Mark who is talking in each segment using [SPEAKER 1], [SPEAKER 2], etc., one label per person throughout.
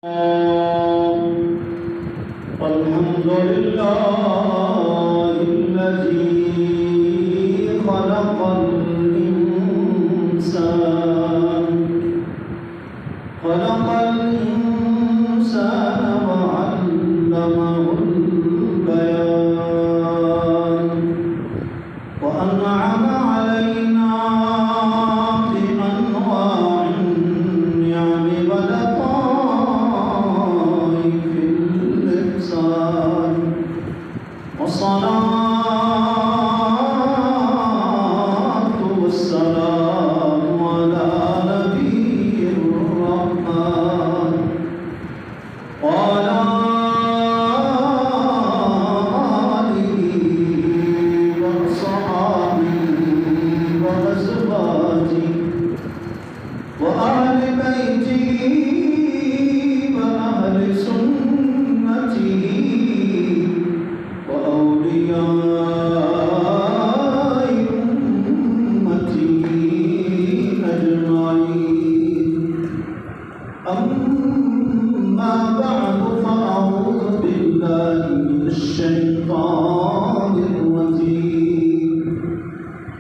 [SPEAKER 1] الحمد لله الذي خلق الإنسان وعلمه البيان وأنعم علينا بأنواع النعم ولطائف الإحسان والصلاة والسلام على نبي الرحمن وعلى آله وصحبه وأزواجه وأهل بيته وأهل سنته وأولياء أمته أجمعين. أما بعد فأعوذ بالله من الشيطان الرجيم.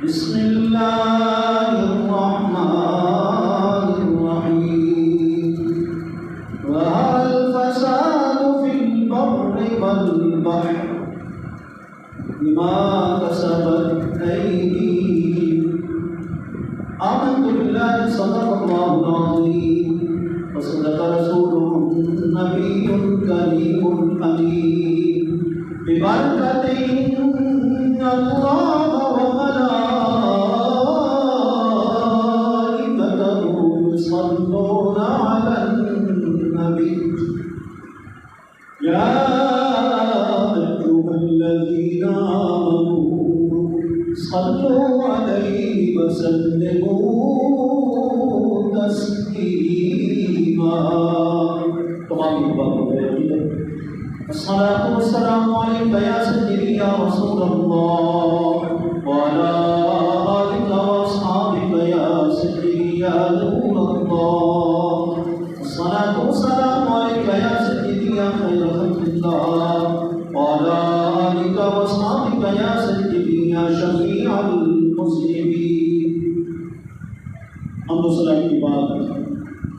[SPEAKER 1] بسم الله الرحمن الرحيم. ظهر الفساد في البر والبحر بما كسبت أيديهم. آمنت بالله صدق الله العظيم وصدق رسوله النبي الكريم الأمين. ببركة إن الله وملائكته يصلون على النبي يا أيها الذين آمنوا صلوا عليه وسلموا تسليما. تمام الصلاة والسلام عليك يا سيدي يا رسول الله وعلى آلك وأصحابك يا سيدي يا نور الله. الصلاة والسلام عليك يا سيدي يا خير خلق الله وعلى آلك وأصحابك يا سيدي يا شفيع المسلمين. حمد و صلاة کی بات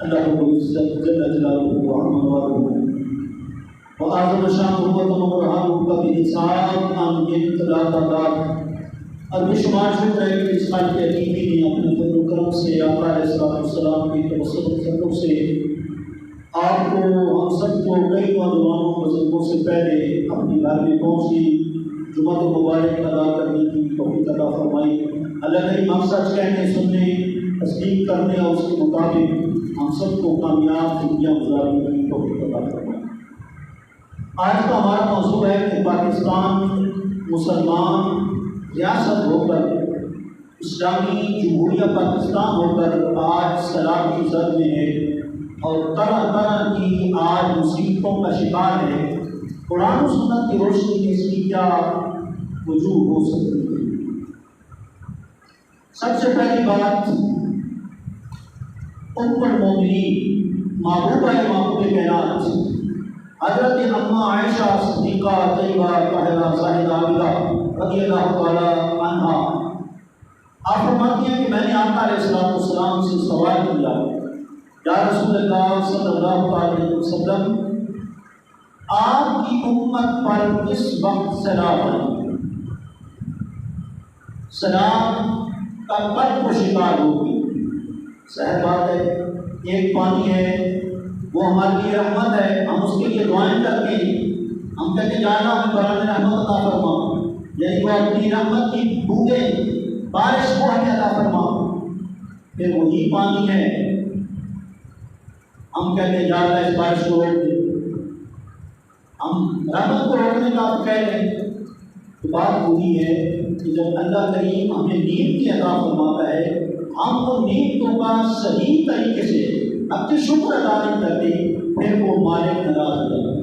[SPEAKER 1] اللہ رب العزت جل جلالہ وعظم وآدم شان و برہان کا بھی حساب نام کے ابتدا اور بشمار شکر ہے کہ اس بات کے حقیقی نے اپنے فضل و کرم سے آقا علیہ السلام کی توسط سے آپ کو ہم سب کو کئی نوجوانوں بزرگوں سے پہلے اپنی گھر میں پہنچی جمعہ مبارک ادا کرنے کی توفیق عطا فرمائی. اللہ کریم ہم سچ کہنے سننے تصدیق کرنے اور اس کے مطابق ہم سب کو کامیاب زندگیاں گزارنے کی توفیق عطا فرمائی. آج کا ہمارا موضوع ہے کہ پاکستان مسلمان ریاست ہو کر اسلامی جمہوریہ پاکستان ہو کر آج سیلاب کی زد میں ہے اور طرح طرح کی آج مصیبتوں کا شکار ہے. قرآن و سنت کی روشنی میں اس کی کیا وجوہ ہو سکتی ہے؟ سب سے پہلی بات ام المومنین محبوبہ محبوب کائنات حضرت اماں عائشہ صدیقہ طیبہ طاہرہ زاہدہ عابدہ رضی اللہ تعالی عنہا آپ فرماتی ہیں کہ میں نے آقا علیہ السلام سے سوال کیا یا رسول اللہ صلی اللہ علیہ وسلم آپ کی امت پر کس وقت سیلاب آئی؟ سیلاب کا کب کو شکار ہوگی؟ صحیح بات ہے، ایک پانی ہے وہ ہمارے لیے رحمت ہے، ہم اس کے لیے دعائیں کرتے ہیں، ہم کہتے ہیں یا اللہ ہمیں برآں رحمت عطا فرما، یعنی وہ اپنی رحمت کی بوندیں بارش کو ہمیں عطا فرما. پھر وہی پانی ہے ہم کہتے ہیں یا اللہ اس بارش کو روک دے. ہم رحمت کو روکنے کا آپ کہہ رہے ہیں تو بات وہی ہے کہ جب اللہ کریم ہمیں نیند کی عطا فرماتا ہے ہم وہ نیندوں کا صحیح طریقے سے اپنے شکر ادا نہیں کرتے پھر وہ مالک ناراض ہو جاتا ہے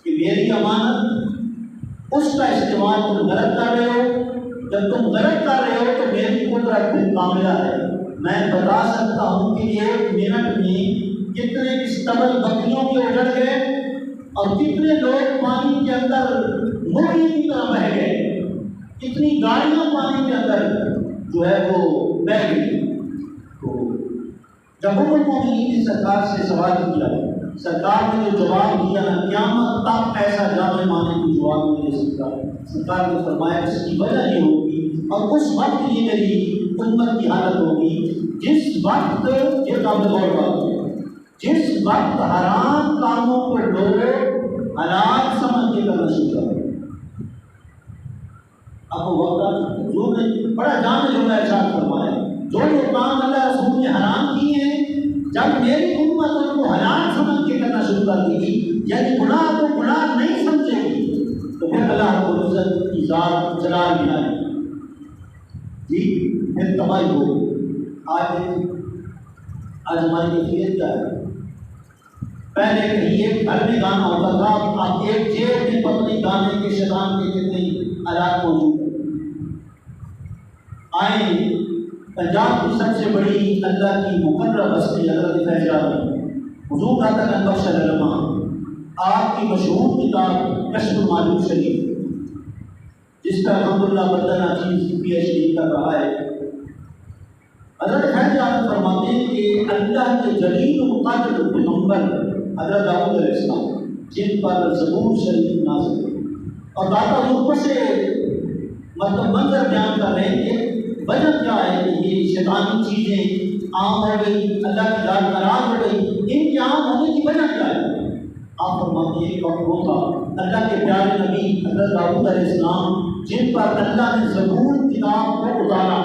[SPEAKER 1] کہ میری امانت اس کا استعمال تم غلط کر رہے ہو. جب تم غلط کر رہے ہو تو میری قدرت بھی کاملہ ہے، میں بتا سکتا ہوں کہ ایک منٹ میں کتنے استبل بکریوں کی اجڑ اور کتنے لوگ پانی کے اندر مرغی کی طرح بہ گئے، کتنی گاڑیاں پانی کے اندر جو ہے وہ بہ گئی۔ تو جب المومنین کی سرکار سے سوال کیا، سرکار نے جو جواب دیا نا، قیامت تک ایسا جامع معنی کو جواب نہیں دے سکتا۔ سرکار نے فرمایا اس کی وجہ یہ ہوگی اور اس وقت یہ میری امت کی حالت ہوگی جس وقت یہ قابل غور بات ہے، جس وقت حرام کاموں کو لوگ حلال سمجھ کے کرنا شروع کر دیں۔ اب وہ وقت حضور نے بڑا جامع جملہ ارشاد فرمایا، جو کام اللہ رسول نے حرام کیے ہیں جب میری امت ان کو حلال سمجھ کے کرنا شروع کر دے گی، یعنی گناہ کو گناہ نہیں سمجھے گی، تو پھر اللہ رب العزت کی ذات جلال میں آئے جی، پھر تباہی ہو۔ آج ہماری کیفیت کیا ہے؟ پہلے کہیں ایک گھر میں گانا ہوتا تھا، اب ایک جیب میں پتلی گانے کے شیطان کے کتنے آلات موجود ہیں۔ آئیں پنجاب کی سب سے بڑی اللہ کی مقرر بستی حضرت فیضان حضور کا تک بخش علماء، آپ کی مشہور کتاب کشف المعلوم شریف، جس کا الحمدللہ بندہ چیز پی ایچ ڈی کر رہا ہے، حضرت فیضان فرماتے ہیں کہ اللہ کے جلیل و مقدس پیغمبر حضرت داؤد علیہ السلام جن پر زبور شریف نازل ہوئی، اور داتا حضور سے مطلب منظر بیان کر رہے ہیں کہ وجہ کیا ہے کہ یہ شیطانی چیزیں عام ہو گئی، اللہ کی ذات ناراض ہو گئی، ان کے عام ہونے کی وجہ کیا ہے؟ آپ فرماتے ہیں کہ وہ تھا اللہ کے پیارے نبی حضرت داؤد علیہ السلام جن پر اللہ نے زبور کتاب کو اتارا،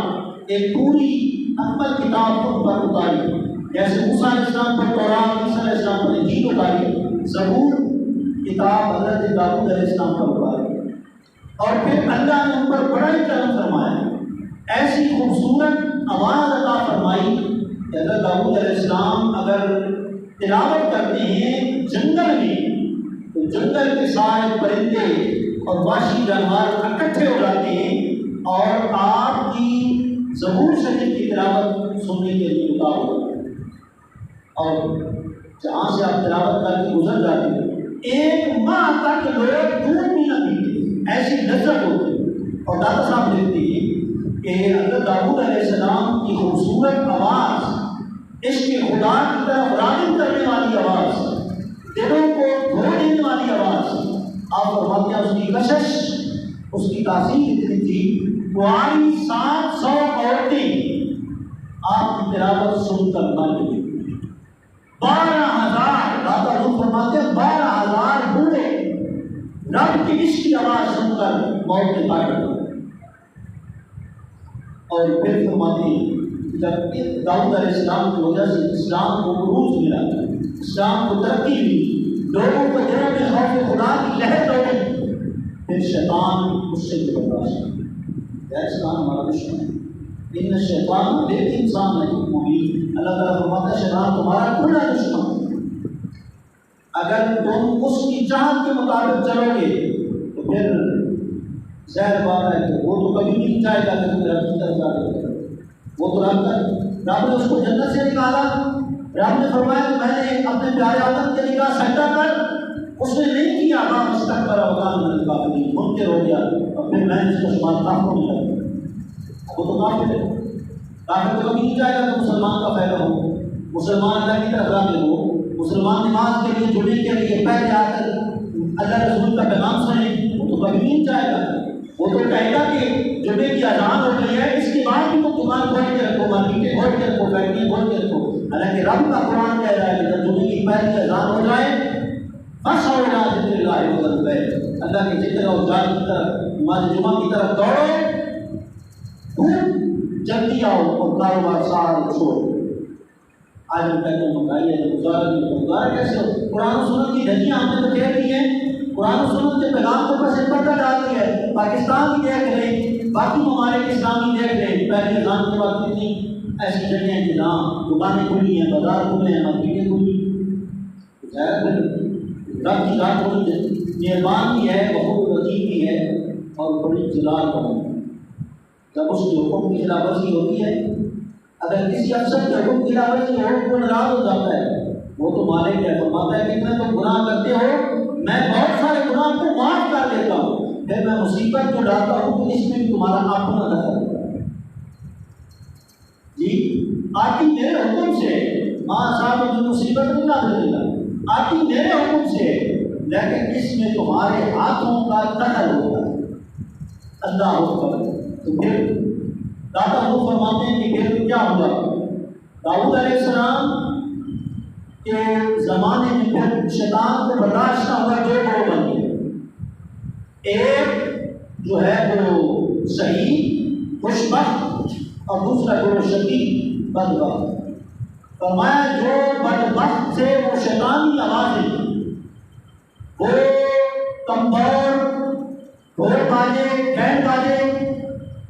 [SPEAKER 1] ایک پوری اکمل کتاب ان پر اتاری، جیسے موسیٰ علیہ السلام پر تورات، عیسیٰ علیہ السلام پر انجیل اتاری، زبور کتاب حضرت داؤد علیہ السلام پر اتاری، اور پھر اللہ نے ان پر بڑا ہی کرم فرمایا، ایسی خوبصورت آواز عطا فرمائی کہ حضرت داؤد علیہ السلام اگر تلاوت کرتے ہیں جنگل میں تو جنگل کے سارے پرندے اور وحشی جانور اکٹھے ہو جاتے ہیں اور آپ کی زبور شریف کی تلاوت سننے کے لیے اتار ہوتے ہیں، اور جہاں سے آپ تلاوت کر کے گزر جاتے ہیں ایک ماہ تک لوگ دودھ بھی نہ پیتے، ایسی لذت ہوتی ہے۔ اور دادا صاحب لکھتے ہیں کہ حضرت داؤد علیہ السلام کی خوبصورت آواز، عشق خدا کی طرف راغب کرنے والی آواز، دلوں کو دھو دینے والی آواز، آپ فرماتے ہیں اس کی کشش، اس کی تاثیر اتنی تھی، پرانی 700 عورتیں آپ کی تلاوت سن کر مر گئی، 12,000 داتا حضور فرماتے ہیں 12,000 بوڑھے رب کی عشق کی آواز سن کر موت کے پاس ڈر گئے۔ اور پھر فرماتے ہیں جب داؤد علیہ السلام کی وجہ سے اسلام کو عروج ملا، اسلام کو ترقی ہوئی، لوگوں کو دلوں میں خوف خدا کی لہر دوڑی، پھر شیطان اس سے برداشت کیا، شیطان ہمارا دشمن ہے، ان شیطان ایک انسان ہے مبین، اللہ تعالیٰ فرماتا ہے شیطان تمہارا کھلا دشمن، اگر تم اس کی چاہت کے مطابق چلو گے تو پھر ظاہر بات ہے کہ وہ تو کبھی نہیں چاہے گا کہ تم رب کی طرف جا کے، وہ تو رب نے اس کو جنت سے نکالا، رب نے فرمایا کہ میں نے اپنے پیارے آدم کے نگاہ سجدہ کر، اس نے نہیں کیا، ہاں مستقبل اوقات میں نکاح نہیں منکر ہو گیا، اور پھر میں نے اس کو شمار کافر نہیں کیا، وہ تو کافر ہے، کافر تو کبھی نہیں چاہے گا کہ مسلمان کا فائدہ ہو، مسلمان اللہ کی طرف راغب ہو، مسلمان نماز کے لیے جڑنے کے لیے پہلے آ کر اللہ رسول کا پیغام سنیں، وہ تو کبھی نہیں چاہے گا، وہ تو کہے گا کہ جمعے کی اذان ہو گئی ہے، اس کے بعد بھی تو دکان کھول کے رکھو، مارکیٹیں کھول کے رکھو، فیکٹری کھول کے رکھو، حالانکہ رب کا قرآن کہہ رہا ہے کہ جب جمعے کی پہلی اذان ہو جائے فَاسْعَوْا إِلَىٰ ذِكْرِ اللَّهِ وَذَرُوا الْبَيْعَ، اللہ کے ذکر اور جان کی طرف، نماز جمعہ کی طرف دوڑو، خوب جلدی آؤ اور کاروبار سارے چھوڑو۔ آج ہم کہتے ہیں مہنگائی ہے، گزارا کیسے ہو؟ قرآن و سنت کی دھجیاں ہم نے تو کہہ دی ہیں، قرآن و سنت کے پیغام کو پس پردہ ڈال دیا ہے، پاکستان کی دیکھ لیں، باقی ممالک اسلامی دیکھ لیں، پہلی اذان کے بعد کتنی ایسی جگہیں ہیں جہاں دکانیں کھلی ہیں، بازار کھلے ہیں، مارکیٹیں کھلی، رب کی ذات بڑی مہربان بھی ہے، بہت وسیع بھی ہے اور بڑی جلال والی ہے۔ جب اس کے حکم کی خلاف ورزی ہوتی ہے، اگر کسی افسر کے حکم کی خلاف ورزی ہو وہ ناراض ہو جاتا ہے، وہ تو مالک ہے، فرماتا ہے کہ میں تم گناہ کرتے ہو میں مصیبت جو ڈالتا ہوں تو اس میں بھی تمہارا اپنا دخل ہوتا ہے. جی آتی میرے حکم سے، ماں صاحب کی مصیبت نہیں دے گا، آتی میرے حکم سے، لیکن اس میں تمہارے ہاتھوں کا دخل ہوتا ہے. اللہ اکبر. تو پھر داتا حضور فرماتے ہیں کہ پھر کیا ہوا؟ داؤد علیہ السلام کے زمانے میں پھر شیطان کو برداشت نہ ہوا، دو گروہ بن گئے. ایک جو ہے وہ صحیح خوشبخت اور دوسرا گروہ شقی بدبخت. فرمایا جو بدبخت تھے وہ شیطانی آوازیں، وہ کمبور، ڈھول باجے، بینڈ باجے،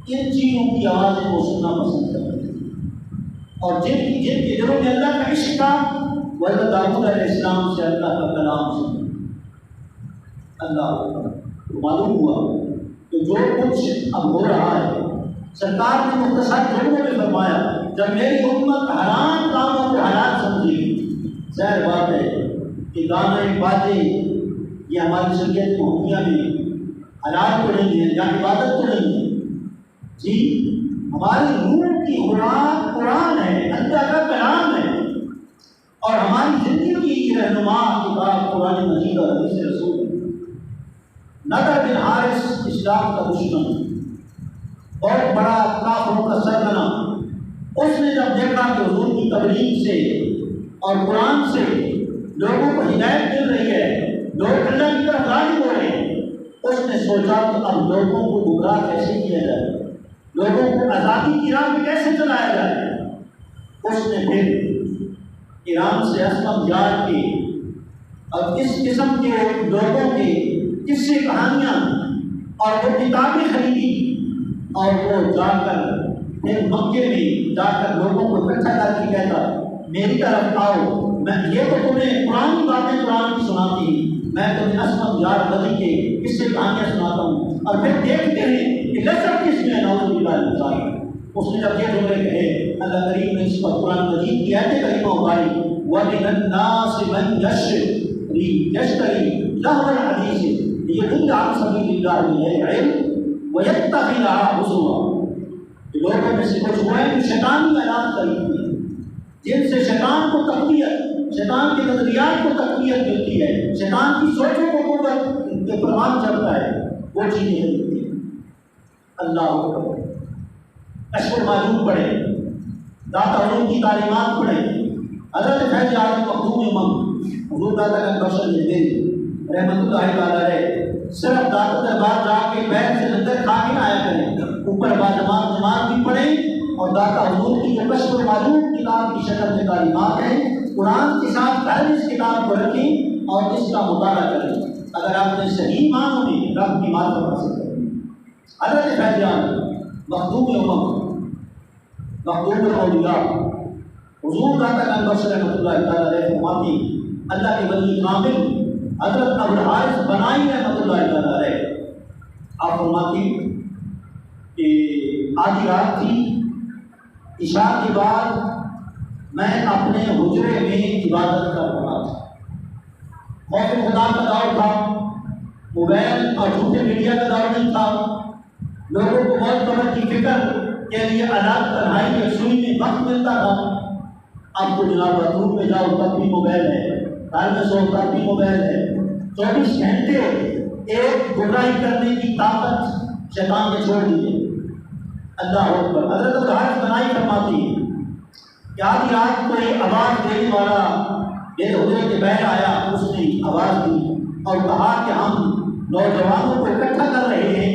[SPEAKER 1] ان چیزوں کی آوازیں وہ سننا پسند کرتے ہیں. اور جن کے دلوں میں اللہ کا عشق تھا وہ حضرت داؤد علیہ السلام سے اللہ کا کلام سنا. اللہ تو معلوم ہوا کہ جو کچھ اب ہو رہا ہے، سرکار نے مختصر جملوں میں فرمایا جب میری امت حرام کاموں کو حلال سمجھی، ظاہر بات ہے کہ گانے باتیں یہ ہماری شریعت محکمیہ میں حلال تو نہیں ہے یا عبادت تو نہیں ہے. جی ہماری روح کی خوراک قرآن ہے، اللہ کا کلام ہے، اور ہماری زندگی کی رہنما کتاب قرآن مجید اور حدیث رسول. نضر بن حارث اسلام کا دشمن، بہت بڑا کافروں کا سرگنا، اس نے جب دیکھا کہ حضور کی تبلیغ سے اور قرآن سے لوگوں کو ہدایت مل رہی ہے، لوگ اللہ کی طرف راغب ہو رہے ہیں، اس نے سوچا کہ اب لوگوں کو گمراہ کیسے کیا جائے، لوگوں کو آزادی کی راہ میں کیسے چلایا جائے. اس نے پھر ایران سے اسلم یاد کی اور اس قسم کے لوگوں کے قصے کہانیاں اور وہ کتابیں خریدی، اور وہ جا کر پھر مکے میں جا کر لوگوں کو اکٹھا کر کے کہتا میری طرف آؤ، میں یہ تو تمہیں پرانی باتیں قرآن کی سناتی، میں تمہیں اسلم یاد نبی کے قصے کہانیاں سناتا ہوں. اور پھر دیکھتے ہیں کہ لذت کس میں نعوذ باللہ من ذالک. اس نے جب یہ جملے کہے اللہ کریم نے اس پر قرآن مجید کی آیت کریمہ اتاری وَمِنَ النَّاسِ مَن يَشْتَرِي لَهْوَ الْحَدِيثِ لِيُضِلَّ عَن سَبِيلِ اللَّهِ بِغَيْرِ عِلْمٍ وَيَتَّخِذَهَا هُزُوًا. لوگوں میں سے کچھ وہ ہیں جو شیطانی اعلان خریدتے ہیں، جن سے شیطان کو تقویت، شیطان کے نظریات کو تقویت ملتی ہے، شیطان کی سوچوں کو قوت کے پروان چڑھتا ہے، وہ چیزیں خریدتے ہیں. اللہ اکبر. اشور معلوم پڑھیں، داتا حضور کی تعلیمات پڑھیں. حضرت فیض عالم مخدوم امام حضور داتا کا بخشن دل رحمت اللہ تعالی علیہ صرف داتا دربار جا کے بیت سے لنگر کھا کے آیا کریں، اوپر باجماعت جماعت بھی پڑھیں اور داتا حضور کی جو اشور معلوم کتاب کی شکل میں تعلیمات ہیں قرآن کے ساتھ پہلے اس کتاب کو رکھیں اور اس کا مطالعہ کریں. اگر آپ نے صحیح معنوں میں رب کی معرفت حاصل کریں. حضرت فیض عالم مخدوم امام مخدوم الاولیاء حضور داتا گنج بخش رحمۃ اللہ تعالی علیہ فرماتی اللہ کے ولی کامل حضرت ابو الحارث بنائی رحمۃ اللہ تعالی علیہ آپ فرماتی کہ آدھی رات تھی، عشاء کے بعد میں اپنے حجرے میں عبادت کر رہا تھا. خوف خدا کا دور تھا، موبائل اور جھوٹے میڈیا کا دور نہیں تھا، لوگوں کو موت قبر کی فکر کے لیے الگ تنہائی کی رسوئی میں وقت ملتا تھا. اب تو جناب باتھ میں جاؤ تب بھی موبائل ہے، گھر میں سو تب بھی موبائل ہے. 24 گھنٹے ایک گمراہی کرنے کی طاقت شیطان نے چھوڑ دی ہے. اللہ اکبر. حضرت الحارث بنائی فرماتی ہے کہ آدھی رات کوئی آواز دینے والا میرے حجرے کے بہر آیا، اس نے آواز دی اور کہا کہ ہم نوجوانوں کو اکٹھا کر رہے ہیں،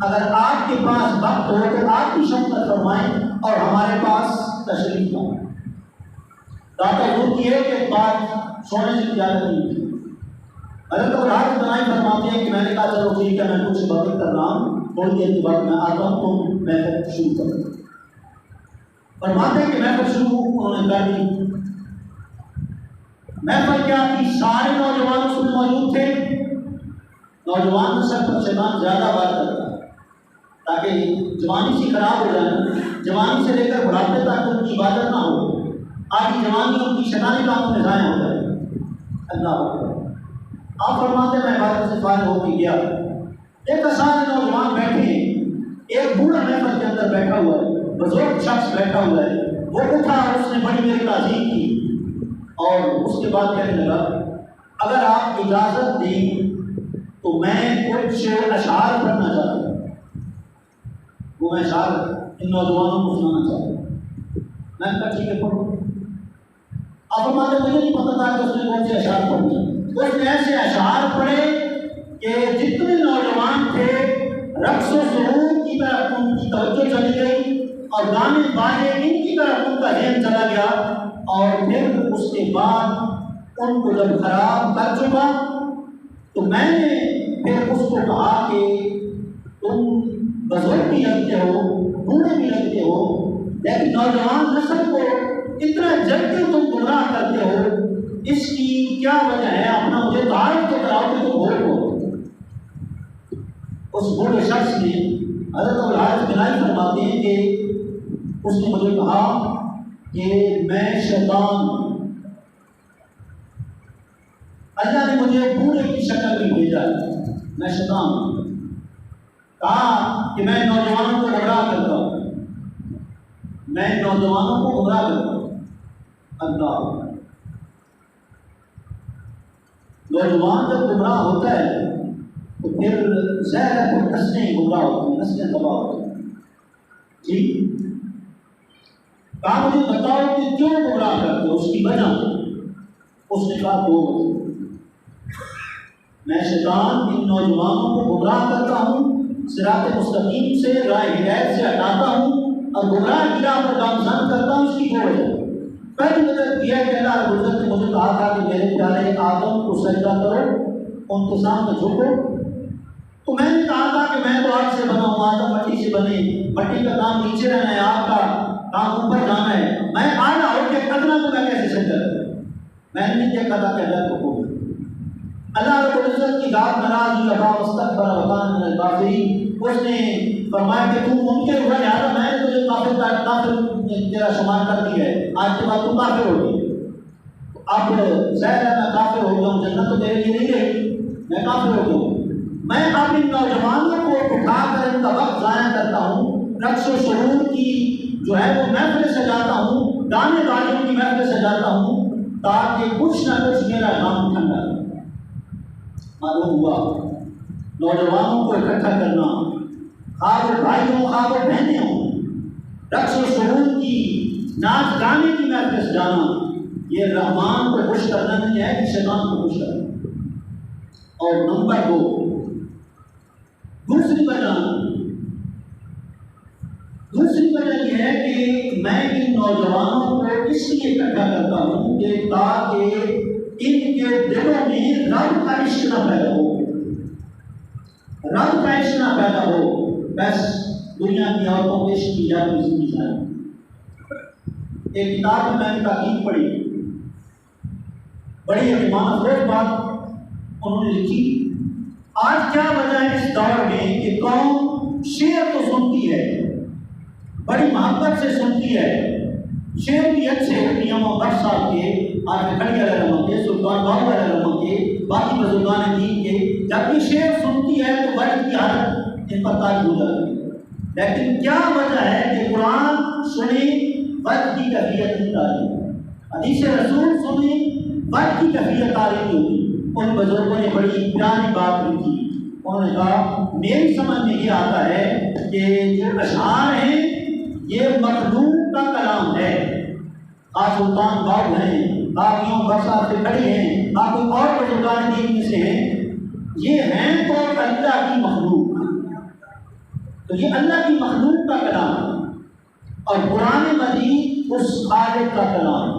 [SPEAKER 1] اگر آپ کے پاس وقت ہو تو آپ کی شفقت فرمائیں اور ہمارے پاس تشریف لائیں. داتا حضور کی ایک بات سونے سے زیادہ نہیں تھی. حضرت الحارث بنائی فرماتے ہیں کہ میں نے کہا چلو ٹھیک ہے میں کچھ باتیں کر رہا ہوں، تھوڑی دیر کے بعد میں آتا ہوں تو میں شروع کروں. فرماتے ہیں کہ محفل شروع انہوں نے کر دی. محفل کیا تھی؟ سارے نوجوان اس میں موجود تھے. نوجوان سب پر شیطان زیادہ بات کرتا ہے تاکہ جوانی سے خراب ہو جائے، جوانی سے لے کر بڑھاپے تک ان کی عبادت نہ ہو، آدھی جوانی ان کی شیطانی کاموں میں ضائع ہو جائے. اللہ اکبر. آپ فرماتے میں عبادت سے فارغ ہو کے گیا ایک سارے نوجوان بیٹھے ہیں، ایک بوڑھا محفل کے اندر بیٹھا ہوا ہے، بزرگ شخص بیٹھا ہوا ہے، وہ اٹھا اور اس نے بڑی میری تعظیم کی اور اس کے بعد کہنے لگا اگر آپ اجازت دیں تو میں کچھ اشعار پڑھنا چاہتا ہوں۔ وہ میں اشعار ان نوجوانوں کو سنانا چاہتا ہوں۔ میں نے کہا ٹھیک ہے پڑھو۔ اب ہمارے مجھے نہیں پتا تھا کہ اس نے کون سے اشعار پڑھے، اس نے ایسے اشعار پڑھے کہ جتنے نوجوان تھے رقص و سرور کی طرف ان کی توجہ چلی گئی اور گانے بانے ان کی طرف ان کا ذہن چلا گیا، اور پھر اس کے بعد ان کو جب خراب کر چکا تو میں نے پھر اس کو کہا کہ تم بزرگ بھی لگتے ہو، بوڑھے بھی لگتے ہو، لیکن نوجوان نسل کو اتنا جلدی تم گمراہ کرتے ہو، اس کی کیا وجہ ہے؟ اپنا مجھے تعارف تو کراؤ کہ تم ہو۔ اس بوڑھے شخص نے حضرت الحارث بن فرماتے ہیں کہ اس نے مجھے کہا کہ میں شیطان ہوں، اللہ نے مجھے بوڑھے کی شکل میں بھیجا ہے، میں شیطان ہوں۔ کہا کہ میں نوجوانوں کو گمراہ کرتا ہوں، میں نوجوانوں کو گمراہ کرتا ہوں۔ اللہ، نوجوان جب گمراہ ہوتا ہے تو پھر ظاہر ہے نسلیں گمراہ ہوتی ہیں، نسلیں تباہ ہوتی ہیں۔ جی کہا مجھے بتاؤ کہ کیوں گمراہ کرتے ہو، اس کی وجہ۔ اس نے کہا دو وجہ، میں شیطان ان نوجوانوں کو گمراہ کرتا ہوں، صراط مستقیم سے، راہ ہدایت سے ہٹاتا ہوں اور گمراہ کی راہ پر گامزن کرتا ہوں۔ اس کی دو وجہ۔ پہلی وجہ یہ کہ اللہ رب العزت نے مجھے کہا تھا کہ میرے پیارے آدم کو سجدہ کرو، ان کے سامنے جھکو، تو میں نے کہا تھا کہ میں تو آگ سے بنا ہوں، آدم مٹی سے بنے، مٹی کا کام نیچے رہنا ہے، آگ کا کام اوپر جانا ہے، میں آنا ہو کے ادنا کو میں کیسے سجدہ کروں؟ میں نے نہیں دیکھا تھا کہ اللہ کو بول اللہ رب العزت کی ذات ناراض ہوئی، ابا مستكبر وكان من الكافرين۔ اس نے فرمایا کہ تو ممکن ہوا، لہٰذا میں نے تجھے کافر تیرا شمار کر دیا ہے، آج کے بعد تو کافر ہو گئی۔ اب ظاہر ہے میں کافر ہو گیا ہوں، جنت تو میرے لیے نہیں رہی، میں کافر ہو گیا ہوں۔ میں اب ان نوجوانوں کو اٹھا کر ان کا وقت ضائع کرتا ہوں، رقص و سرور کی جو ہے وہ محفل سجاتا ہوں، گانے باجوں کی محفل سجاتا ہوں، تاکہ کچھ نہ کچھ میرا غم ٹھنڈا ہو۔ معلوم ہوا نوجوانوں کو اکٹھا کرنا، خواہ وہ بھائی ہوں خواہ وہ بہنیں ہوں، رقص و سرور کی، ناچ گانے کی محفل سجانا، یہ رحمان کو خوش کرنا نہیں ہے کہ شیطان کو خوش کرنا۔ اور نمبر دو، دوسری وجہ یہ ہے کہ میں ان نوجوانوں کو اس لیے اکٹھا کرتا ہوں کہ تاکہ ان کے دلوں میں رب کا عشق نہ پیدا ہو، رب کا عشق نہ پیدا ہو، بس دنیا کی عورتوں کو عشق کی جاتی زندگی جائے۔ ایک کتاب میں نے تحقیق پڑھی، بڑی ایمان افروز بات انہوں نے لکھی، آج کیا وجہ ہے اس دور میں کہ قوم شعر تو سنتی ہے، بڑی محبت سے سنتی ہے، شعر بھی اچھے نیم و برسات کے، آج کھڑی علیہ رحمہ کے، سلطان باہو علیہ رحمہ کے، باقی بزرگان دین کے، جب یہ شعر سنتی ہے تو وجہ کی حالت ان پر تاج ہو جاتی ہے۔ لیکن کیا وجہ ہے کہ قرآن سنی وجہ کی کیفیت نہیں تاری، حدیث رسول سنی وجہ کی کیفیت تاری نہیں ہوتی۔ ان بزرگوں نے بڑی پیاری بات لکھی، انہوں نے کہا میری سمجھ میں یہ آتا ہے کہ جو اشعار ہیں یہ مخلوق کا کلام ہے، آپ سلطان باؤ ہیں، آپ یوں برسات سے کھڑی ہیں، آپ کوئی اور بزرگان دین میں سے ہیں، یہ ہیں تو اللہ کی مخلوق، تو یہ اللہ کی مخلوق کا کلام ہے، اور قرآن مجید اس خالق کا کلام،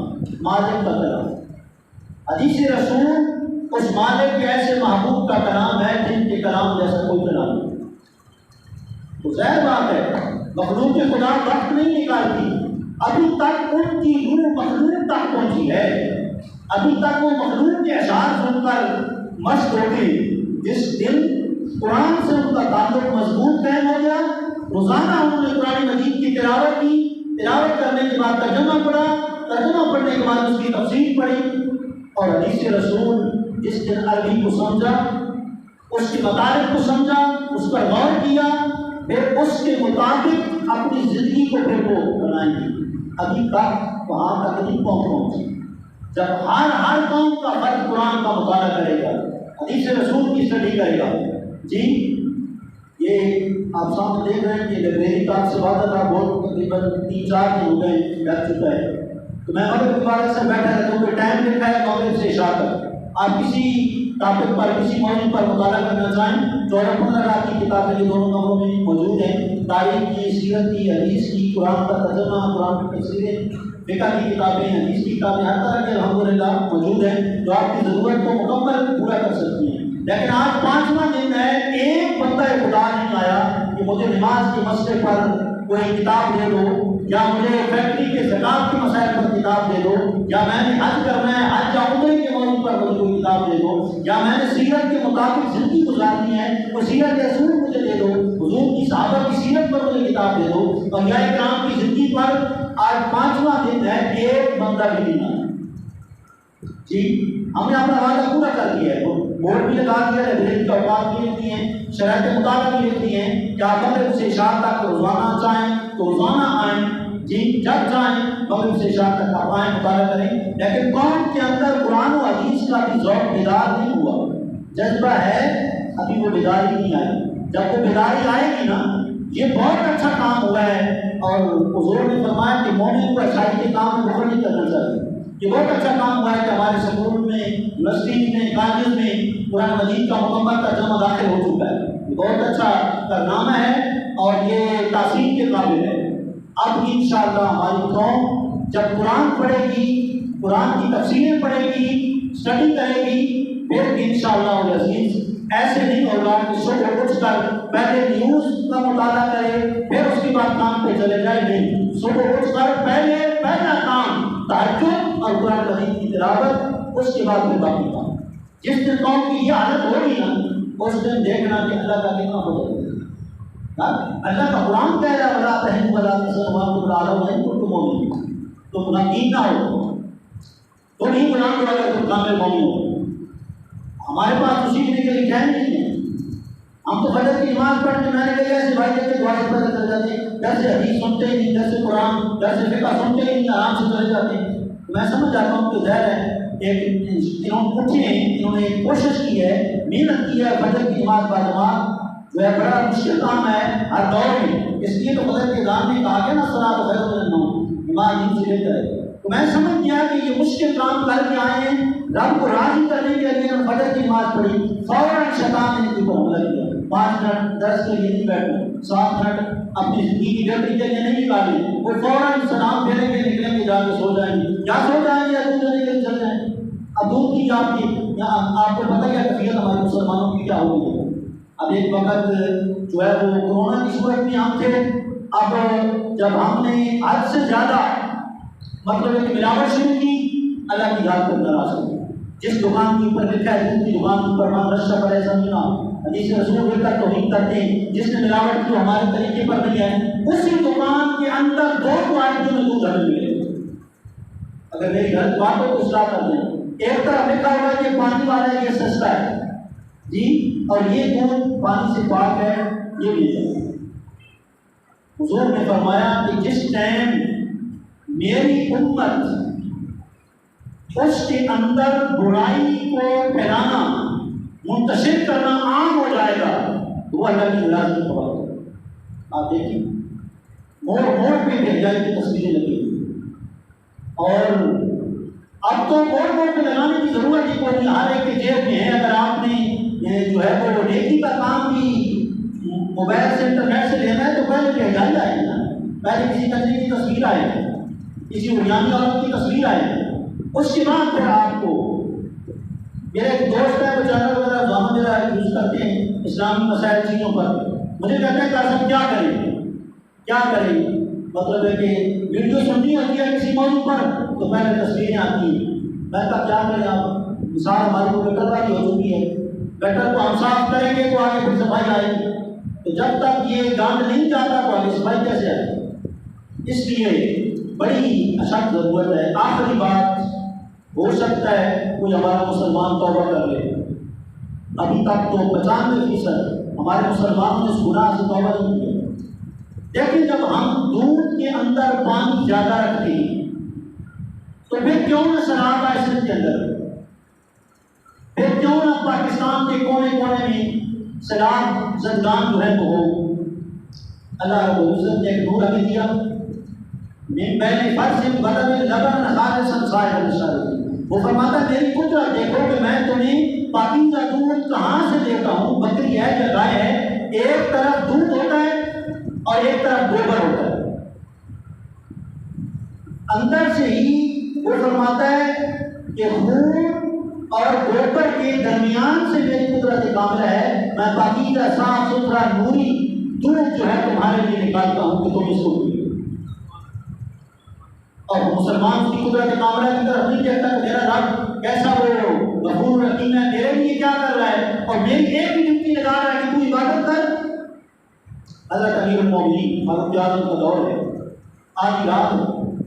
[SPEAKER 1] مالک کا کلام، حدیث رسول اس مالک کے ایسے محبوب کا کلام ہے جن کے کلام جیسا کوئی کلام نہیں۔ تو ظاہر بات ہے مخلوق کے خدا وقت نہیں نکالتی، ابھی تک ان کی روح مخلوق تک پہنچی ہے، ابھی تک وہ مخلوق کے اشعار سن کر مست ہوتے، جس دن قرآن سے ان کا تعلق مضبوط قائم ہو گیا، روزانہ انہوں نے قرآن مجید کی تلاوت کی، تلاوت کرنے کے بعد ترجمہ پڑھا، ترجمہ پڑھنے کے بعد اس کی تفسیر پڑھی، اور حدیث رسول جس دن عربی کو سمجھا اس کے مطالب کو سمجھا، اس پر غور کیا، پھر اس کے مطابق اپنی زندگی کو پھر وہ بنائیں گے۔ ابھی تک وہاں تک نہیں پہنچی جب ہر قوم کا فرد قرآن کا مطالعہ کرے گا، حدیث رسول کی اسٹڈی کرے گا۔ جی یہ آپ سامنے دیکھ رہے ہیں کہ لائبریری کا آپ سے وعدہ تھا، بہت تقریباً 3-4 دن ہو گئے لگ چکا ہے، تو میں مغرب کے بعد سے بیٹھا رہتا ہوں کہ ٹائم لکھا ہے مغرب سے عشاء تک۔ آپ کسی ٹاپک پر کسی موضوع پر مطالعہ کرنا چاہیں 14-15 لاکھ کی کتابیں یہ دونوں کمروں میں موجود ہیں، تاریخ کی، سیرت کی، حدیث کی، قرآن کا ترجمہ، قرآن کی تفسیریں، فقہ کی کتابیں، حدیث کی کتابیں، ہر طرح کے الحمدللہ موجود ہیں جو آپ کی ضرورت کو مکمل پورا کر سکتی ہیں۔ لیکن آج 5واں دن ہے، ایک بندہ خدا نہیں آیا کہ مجھے نماز کے مسئلے پر کوئی کتاب دے دو، یا مجھے فیکٹری کے زکات کے مسائل پر کتاب دے دو، یا میں نے حج کرنا ہے، حج یا عمرے کے موضوع پر مجھے کوئی کتاب دے دو، یا میں نے سیرت کے مطابق زندگی گزارنی ہے، وہ سیرت کے اصول مجھے دے دو، حضور کی صحابہ کی سیرت پر مجھے کتاب دے دو، اور یا کرام کی زندگی پر آج 5واں دن ہے، ایک بندہ بھی نہیں آیا۔ جی ہم نے اپنا وعدہ پورا کر دیا ہے، بورڈ بھی لگا دیا ہے، لائبریری کا اوقات بھی لکھ دیے ہیں، شرائط مطابق بھی لکھ دیے ہیں کہ آپ مغرب سے عشاء تک روزانہ چاہیں تو روزانہ آئیں، جی جب چاہیں مغرب سے عشاء تک آپ آئیں، مطالعہ کریں۔ لیکن قوم کے اندر قرآن و حدیث کا بھی ذوق بیدار نہیں ہوا، جذبہ ہے ابھی وہ بیداری نہیں آئی۔ جب وہ بیداری آئے گی نا، یہ بہت اچھا کام ہوا ہے، اور حضور نے فرمایا کہ مومن کو اچھائی کے کام میں دخل نہیں کرنا چاہیے۔ یہ بہت اچھا کام ہوا ہے کہ ہمارے سکول میں، یونیورسٹی میں، کالج میں قرآن مجید کا مکمل ترجمہ داخل ہو چکا ہے۔ یہ بہت اچھا کارنامہ ہے اور یہ تاثیر کے قابل ہے۔ اب انشاءاللہ ہماری قوم جب قرآن پڑھے گی، قرآن کی تفسیریں پڑھے گی، اسٹڈی کرے گی، پھر انشاءاللہ العزیز ایسے نہیں ہوگا کہ صبح اٹھ کر پہلے نیوز کا مطالعہ کرے پھر اس کے بعد کام پہ چلے جائے۔ نہیں، صبح اٹھ کر پہلا کام تہجد اور قرآن مجید کی تلاوت، اس کے بعد پھر باقی کام۔ جس دن قوم کی یہ عادت ہوگی نا، اس دن دیکھنا کہ اللہ کا کتنا بدل گا۔ اللہ کا قرآن کہہ رہا ہے وَلَا تَهِنُوا وَلَا تَحْزَنُوا وَأَنْتُمُ الْأَعْلَوْنَ إِن كُنتُم مُؤْمِنِينَ۔ تم غمگین نہ ہو، تم ہی قرآن کو اگر تم کامل مومن ہو۔ ہمارے پاس خوشی کے لیے ٹائم نہیں ہے، ہم تو فجر کی نماز پڑھ کے میں نے کہا ایسے بھائی جیسے دعا سے پتہ چل جاتے ہیں، جیسے حدیث سنتے ہی نہیں، جیسے قرآن، جیسے فقہ سنتے ہی نہیں، آرام سے چلے جاتے ہیں۔ میں سمجھ جاتا ہوں کہ ظاہر ہے انہوں نے اٹھے ہیں، انہوں نے کوشش کی ہے، محنت کی ہے، فجر کی نماز باجماعت جو ہے بڑا مشکل کام ہے ہر دور میں، اس لیے تو فجر کے اذان نے کہا کہ نا صلاۃ خیر من النوم، نماز نیند سے بہتر ہے۔ تو میں سمجھ گیا کہ یہ مشکل کام کر کے آئے ہیں، رب کو راضی کرنے کے لیے فجر کی نماز پڑھی، فوراً شیطان نے ان کو حملہ کیا۔ 5 منٹ درس کے لیے نہیں بیٹھو، 7 منٹ اپنی زندگی کی بہتری کے لیے نہیں نکالے، وہ فوراً سلام پھیرے کے نکلیں گے، جا کے سو جائیں گے، یا سو جائیں گے یا دودھ لینے کے لیے چل جائیں گے۔ اب دودھ کی آپ کو پتہ کیا کیفیت ہمارے مسلمانوں کی کیا ہوگی۔ اب ایک وقت جو ہے وہ کورونا کی صورت میں ہم تھے، اب جب ہم نے حد سے زیادہ مطلب ہے کہ ملاوٹ شروع کی، اللہ کی ذات کو ناراض ہو۔ جس دکان کے اوپر لکھا ہے دودھ کی دکان کے اوپر من رشا پر ایسا ملا، حدیث رسول لکھ کر توہین کرتے ہیں، جس نے ملاوٹ کی ہمارے طریقے پر نہیں ہے، اسی دکان کے اندر 2 کوالٹیوں میں دودھ ہمیں ملے۔ اگر میری غلط بات ہو تو اصلاح کر دیں۔ ایک طرف لکھا ہوا ہے کہ پانی والا ہے، یہ سستا ہے جی، اور یہ دودھ پانی سے پاک ہے، یہ بھی ہے۔ حضور نے فرمایا کہ جس ٹائم میری امت اس کے اندر برائی کو پھیلانا، منتشر کرنا عام ہو جائے گا، تو وہ اللہ کی ناراضگی کی خبر ہوگا۔ آپ دیکھیں موڑ موڑ پہ بھیجائی کی تصویریں لگی ہوئی، اور اب تو موڑ موڑ پہ لگانے کی ضرورت ہی کوئی نہیں، ہر ایک کے جیب میں ہے۔ اگر آپ نے جو ہے وہ نیکی کا کام بھی موبائل سے انٹرنیٹ سے لینا ہے تو پہلے بھیجائی آئے گی نا، پہلے کسی کچرے کی تصویر آئے گی، کسی بنیادی عورت کی تصویر آئے گی، اس کے بعد پھر آپ کو۔ میرے ایک دوست ہے وہ چینل وغیرہ زامن میرا یوز کرتے ہیں اسلامی مسائل چیزوں پر، مجھے کہتے ہیں کہ ہم کیا کریں، مطلب ہے کہ ویڈیو سننی ہوتی ہے کسی موضوع پر تو پہلے تصویریں آتی ہیں۔ میں کہا کیا کریں آپ، مثال ہماری کو گٹر والی ہو چکی ہے، گٹر کو ہم صاف کریں گے تو آگے پھر صفائی آئے گی، تو جب تک یہ گاند نہیں جاتا تو آگے صفائی کیسے آئے گی؟ اس لیے بڑی اشد ضرورت ہے۔ آخری بات، ہو سکتا ہے کوئی ہمارا مسلمان توبہ کر لے، ابھی تک تو 95% ہمارے مسلمانوں نے اس گناہ سے توبہ نہیں کیا۔ لیکن جب ہم دودھ کے اندر پانی زیادہ رکھتے ہیں تو پھر کیوں نہ شراب آئے سندھ کے اندر، پھر کیوں نہ پاکستان کے کونے کونے میں شراب زندان جو ہے وہ ہو۔ اللہ رب العزت نے ایک نور ہمیں دیا، من بین فرض بدل لبن خالصا صائغا للشاربین۔ وہ فرماتا ہے میری قدرت دیکھو کہ میں تمہیں پاکیزہ دودھ کہاں سے دیتا ہوں، بکری ہے یا گائے ہے، ایک طرف دودھ ہوتا ہے اور ایک طرف گوبر ہوتا ہے، اندر سے ہی وہ فرماتا ہے کہ خون اور گوبر کے درمیان سے میری قدرت کاملہ ہے، میں پاکیزہ صاف ستھرا نوری دودھ جو ہے تمہارے لیے نکالتا ہوں کہ تم اس کو پیو۔ اور مسلمان کی قدرت کاملہ کی طرف نہیں کہتا کہ میرا رب کیسا وہ غفور رحیم ہے، میرے لیے کیا کر رہا ہے اور میری ایک ہی ڈیوٹی لگا رہا ہے کہ تو عبادت کر۔ حضرت امیر المومنین فاروق اعظم کا دور ہے، آدھی رات،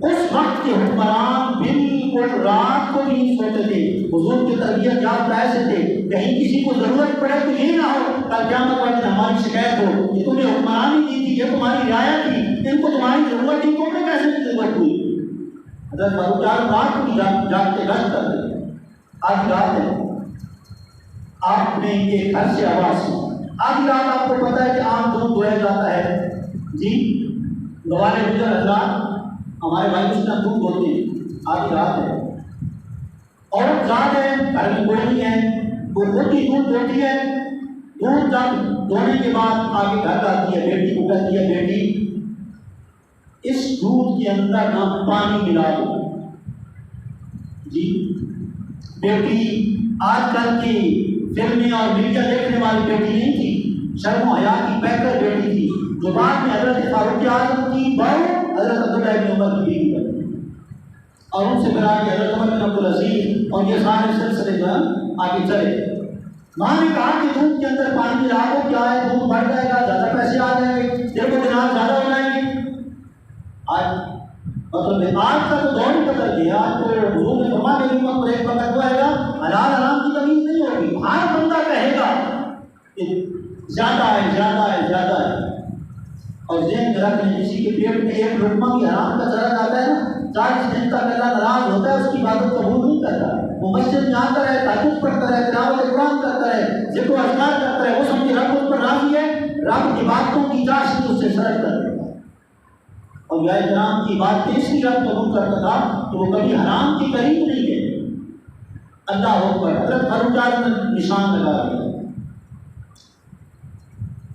[SPEAKER 1] اس وقت کے حکمران بالکل رات کو بھی نہیں سوتے تھے، حضور کی تربیت یافتہ ایسے تھے، کہیں کسی کو ضرورت پڑے تو یہ نہ ہو کل قیامت والے دن ہماری شکایت ہو کہ تمہیں حکمرانی دی تھی، یہ تمہاری رعایا تھی، ان کو تمہاری ضرورت تھی، تمہیں کیسے ضرورت ہوئی۔ حضرت فاروق اعظم رات کو بھی جاگتے گشت کر رہے، آدھی رات ہے، آپ نے یہ گھر سے آواز سنی، آدھی رات آپ کو پتا ہے کہ عام دودھ دھویا جاتا ہے، جی گوارے گزر حضرات ہمارے بھائی اس کا دودھ دھوتے ہیں، آدھی رات ہے، عورت ذات ہے، گھر میں کوئی نہیں ہے، وہ خود ہی دودھ دھوتی ہے، دودھ جب دھونے کے بعد آگے گھر آتی ہے، بیٹی کو کہتی ہے بیٹی اس دودھ کے اندر نہ پانی ملا دو۔ جی بیٹی آج کل کی فلمیں اور میڈیا دیکھنے والی بیٹی نہیں تھی، شرم و حیا کی بہتر بیٹی تھی، جو بعد میں حضرت فاروق اعظم کی بہو حضرت عبداللہ بن عمر کی بیوی بنی، اور ان سے پھر آگے حضرت عمر بن عبدالعزیز اور یہ سارے سلسلے جو آگے چلے۔ ماں نے کہا کہ دودھ کے اندر پانی ملا دو، کیا ہے دودھ بڑھ جائے گا، زیادہ پیسے آ جائیں گے، دیکھو دینار زیادہ ہو جائیں گے۔ آج مطلب آج کا تو دور ہی بدل گیا، آج تو حضور نے فرمایا میری امت پر ایک وقت وہ آئے گا حلال حرام کی تمیز نہیں ہوگی، ہر بندہ کہے گا کہ زیادہ ہے زیادہ ہے زیادہ ہے، اور ذہن میں رکھ لیں کسی کے پیٹ میں ایک لقمہ بھی حرام کا ذرا جاتا ہے نا 40 دن تک اللہ ناراض ہوتا ہے، اس کی عبادت قبول نہیں کرتا، وہ مسجد میں آتا رہے، تہجد پڑھتا رہے، تلاوت قرآن کرتا رہے، ذکر و اذکار کرتا رہے، وہ سمجھے رب اس پر راضی ہے، رب عبادتوں کی چاشنی اس سے سرد کر دیتا ہے۔ اور یا حرام کی بات تیسری رب قبول کرتا تھا تو وہ کبھی حرام کی قریب نہیں گئے۔ اللہ اکبر، حضرت فاروق اعظم نے نشان لگا دیا،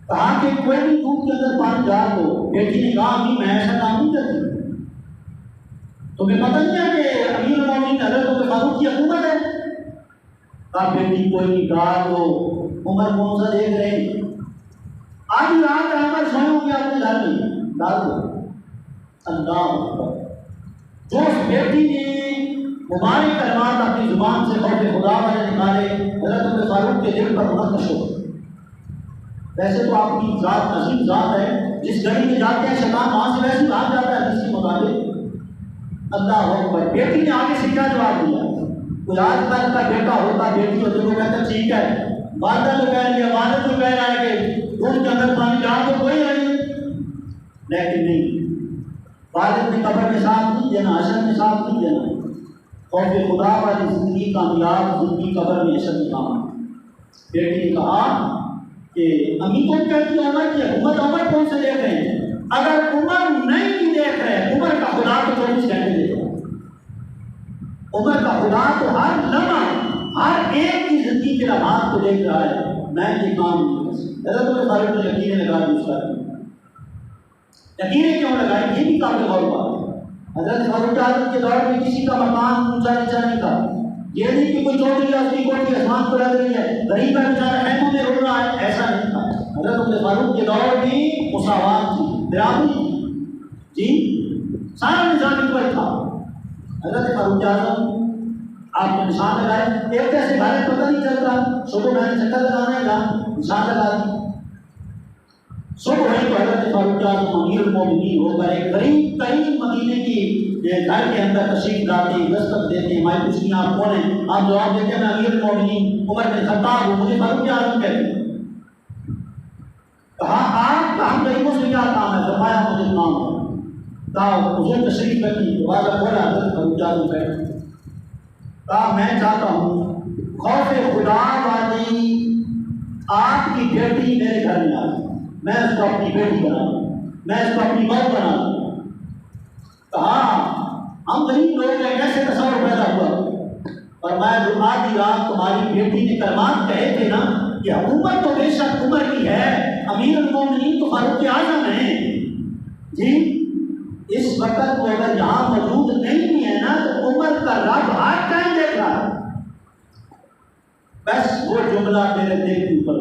[SPEAKER 1] کہا کہ کوئی بھی دودھ کے اندر پانی ڈال دو۔ بیٹی نے کہا امی میں ایسا کام نہیں کرتی، تمہیں پتہ نہیں ہے کہ امیر المومنین حضرت عمر فاروق کی حکومت ہے؟ کہا بیٹی کوئی نہیں ڈال دو، عمر کون سا دیکھ رہے ہیں، آدھی رات ہے عمر سوئے ہوں گے اپنے گھر میں، ڈال دو۔ اللہ اکبر، جو اس بیٹی نے مبارک کلمات اپنی زبان سے خوف خدا والے نکالے، حضرت عمر فاروق کے دل پر منتشر ہو۔ ویسے تو آپ کی ذات عظیم ذات ہے، جس گلی میں جاتے ہیں شیطان وہاں سے ویسے بھاگ جاتا ہے حدیث کے مطابق۔ اللہ اکبر، بیٹی نے آگے سے کیا جواب دیا؟ کوئی آج کل کا بیٹا ہوتا بیٹی ہوتے تو کہتا ٹھیک ہے، والدہ تو کہہ رہی ہے، والد تو کہہ رہا ہے کہ دودھ کے اندر پانی ڈال تو کوئی نہیں، لیکن نہیں، والد نے قبر میں ساتھ نہیں دینا، حشر میں ساتھ نہیں دینا، خوف خدا والی زندگی کامیاب زندگی قبر میں حشر میں کام۔ بیٹی نے کہا کہ امی کون کہتی ہے عمر کی حکومت، عمر کون سے دیکھ رہے ہیں؟ اگر عمر نہیں بھی دیکھ رہے، عمر کا خدا تو 24 گھنٹے دیکھ رہا ہے، عمر کا خدا تو ہر لمحہ ہر ایک کی زندگی کے لمحات کو دیکھ رہا ہے، میں یہ کام نہیں کر سکتا۔ حضرت عمر فاروق نے یقینیں لگا دی، اس کا یقینیں کیوں لگائی؟ یہ بھی قابل غور بات ہے۔ حضرت فاروق اعظم کے دور میں کسی کا مکان اونچا نیچا نہیں تھا، یہ نہیں کہ کوئی چوٹی یا اس کی کوٹھی آسمان کو لگ رہی ہے، غریب ہے بیچارہ خیموں میں رو رہا ہے، ایسا نہیں تھا۔ حضرت عمر فاروق کے دور میں مساوات تھی، برابری تھی، جی سارا نظام اکول تھا۔ حضرت فاروق اعظم آپ نے نشان لگائے، ایک ایسے گھر پتہ نہیں چلتا، صبح میں نے چکر لگانا ہے گا، نشان لگا دی۔ صبح ہوئی تو حضرت فاروق اعظم امیر المومنین ہو کر ایک غریب ترین مدینے کی گھر کے اندر تشریف لاتے ہیں، دستک دیتے ہیں، مائی پوچھتی ہیں آپ کون ہیں؟ آپ جواب دیتے ہیں میں امیر المومنین عمر بن خطاب ہوں، مجھے فاروق اعظم کہتے ہیں۔ کہا آپ کا ہم غریبوں سے کیا کام ہے؟ فرمایا مجھے کام ہے۔ کہا حضور تشریف رکھی، دروازہ کھولا، حضرت فاروق اعظم بیٹھے۔ کہا میں چاہتا ہوں خوف خدا والی آپ کی بیٹی میرے گھر میں آ جائے، میں اس کو اپنی بیٹی بنا دوں، میں اس کو اپنی بہو بنا دوں۔ کہا ہم غریب لوگ ہیں، کیسے تصور پیدا ہوا؟ اور میں جو آدھی رات تمہاری بیٹی نے کلمات کہے تھے نا کہ حکومت تو بے شک عمر کی ہے، امیر المومنین تو فاروق اعظم ہیں جی، اس وقت وہ اگر یہاں موجود نہیں بھی ہے نا تو عمر کا رب ہاتھ ٹائم دیکھ رہا ہے۔ بس وہ جملہ میرے دل کے اوپر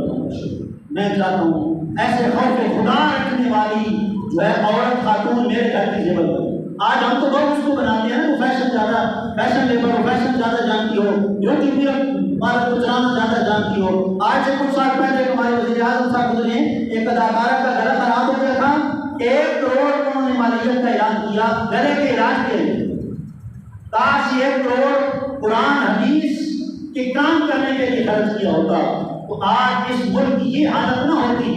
[SPEAKER 1] میں چاہتا ہوں ایسے خوف خدا رکھنے والی جو ہے عورت خاتون میرے گھر کی زیور بنے۔ آج ہم تو لوگ اس کو بناتے ہیں نا، وہ فیشن زیادہ فیشن لیبر ہو، فیشن زیادہ جانتی ہو، بیوٹی پارلر کو چلانا زیادہ جانتی ہو۔ آج سے کچھ سال پہلے ہمارے وزیر اعظم صاحب گزرے ہیں، ایک اداکارہ کا گلا خراب ہو گیا تھا، 1 کروڑ انہوں نے مالیت کا اعلان کیا گلے کے علاج کے لیے۔ کاش 1 کروڑ قرآن حدیث کے کام کرنے کے لیے خرچ کیا ہوتا تو آج اس ملک کی یہ حالت نہ ہوتی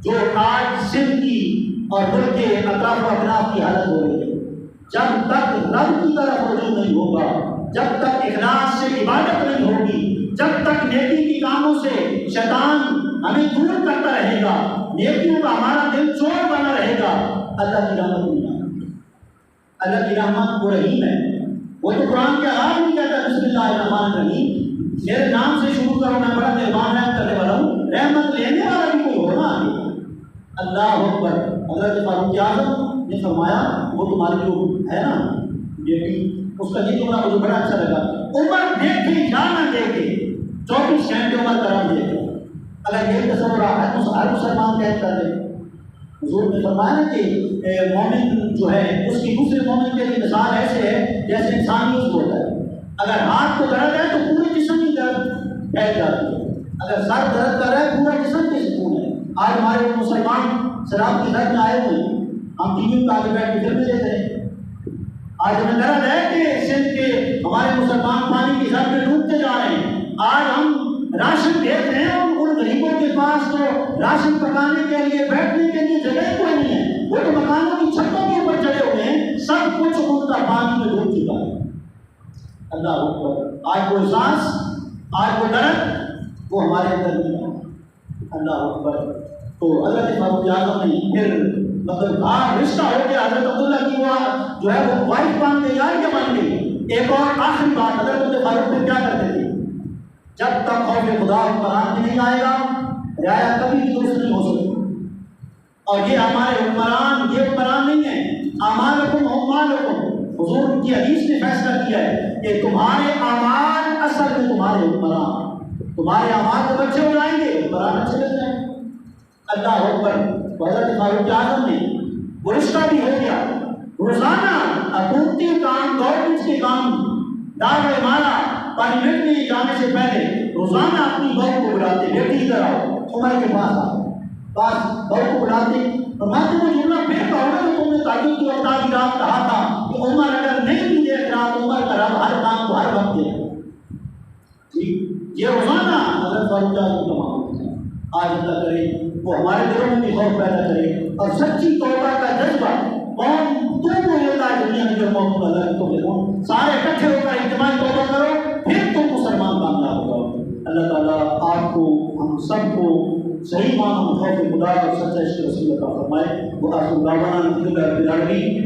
[SPEAKER 1] جو آج سندھ کی اور ملک کے اطراف و اکناف کی حالت ہو رہی ہے۔ جب تک رب کی طرف رجوع نہیں ہوگا، جب تک اخلاص سے عبادت نہیں ہوگی، جب تک نیکی کی کاموں سے شیطان ہمیں دور کرتا رہے گا، نیکیوں کا ہمارا دل چور بنا رہے گا، اللہ کی رحمت نہیں آتی۔ اللہ کی رحمت وہ رحیم ہے، وہ تو قرآن کے آغاز میں کہتا ہے بسم اللہ الرحمن الرحیم، میرے نام سے شروع کرو، میں بڑا مہربان رحم کرنے والا ہوں، رحمت لینے والا بھی کوئی ہونا آگے۔ اللہ اکبر۔ حضرت فاروق اعظم نے فرمایا وہ تمہاری جو ہے نا بیٹی، اس کا یہ جملہ مجھے بڑا اچھا لگا، عمر دیکھے یا نہ دیکھے 24 گھنٹے عمر کرم دیکھے۔ اگر یہ تصور ہر مسلمان کہہ کر دے، حضور نے فرمایا نا کہ مومن جو ہے اس کی دوسرے مومن کے لیے مثال ایسے ہے جیسے انسانی اس کو ہوتا ہے، اگر ہاتھ کو درد ہے تو پورے جسم کی درد پھیل جاتی ہے، اگر سر درد کر رہا ہے پورا جسم کے سکون ہے۔ آج ہمارے وہ مسلمان شراب کی لت میں آئے ہوئے ہیں، ہم ٹی وی پہ آگے بیٹھ کے فلمیں دیکھ رہے ہیں۔ آج ہمیں درد ہے کہ سندھ کے ہمارے مسلمان پانی کی لت میں ڈوبتے جا رہے ہیں۔ آج ہم راشن دیکھ رہے ہیں اور ان غریبوں کے پاس تو راشن پکانے کے لیے بیٹھنے کے لیے جگہ کوئی نہیں ہے، وہ تو مکانوں کی چھتوں کے اوپر چڑھے ہوئے ہیں، سب کچھ ان کا پانی میں ڈوب چکا ہے۔ اللہ اکبر۔ آج وہ احساس، آج وہ درد وہ ہمارے اندر نہیں ہے۔ اللہ اکبر۔ تو حضرت فاروق اعظم نے پھر مطلب رشتہ ہو گیا، حضرت عبداللہ کی وہ جو ہے وہ وائف بن گئی، یار کیا بن گئی۔ ایک اور آخری بات، حضرت فاروق پھر کیا کرتے تھے؟ جب تک خوف خدا حکمران میں نہیں آئے گا رعایا کبھی بھی درست نہیں ہو سکتی۔ اور یہ ہمارے حکمران یہ حکمران نہیں ہیں، اعمالکم اعمالکم، حضور کی حدیث نے فیصلہ کیا ہے کہ تمہارے اعمال اصل میں تمہارے حکمران، تمہارے اعمال کے بچے ہو جائیں گے، حکمران اچھے لگ جائیں گے۔ اللہ اکبر۔ حضرت فاروق اعظم نے وہ رشتہ بھی ہو گیا، روزانہ حکومتی کام، گورنمنٹ کے کام، دار و امارہ پارلیمنٹ میں جانے سے پہلے روزانہ اپنی بہو کو بلاتے، بیٹی ادھر آؤ، عمر کے پاس آؤ، پاس بہو کو بلاتے اور میں تمہیں جملہ پھر کہوں گا کہ تم نے تعلیم کی وقت آدھی رات کہا تھا کہ عمر اگر نہیں بھی دیکھ رہا تو عمر کا رب ہر کام کو ہر وقت دے جی۔ یہ روزانہ حضرت فاروق اعظم کا معاملہ ہے۔ آج اللہ کرے وہ ہمارے دلوں میں بھی خوف پیدا کرے اور سچی توبہ کا جذبہ قوم تم کو ہوتا ہے دنیا میں جو موقع اللہ کو دے، سارے اکٹھے ہو کر اجتماعی توبہ کرو، پھر تم مسلمان کامیاب ہوگا۔ اللہ تعالیٰ آپ کو ہم سب کو صحیح معنوں میں خوف خدا اور سچا عشق رسول عطا فرمائے۔ وہ آخر دعوانا الحمد للہ رب العالمین۔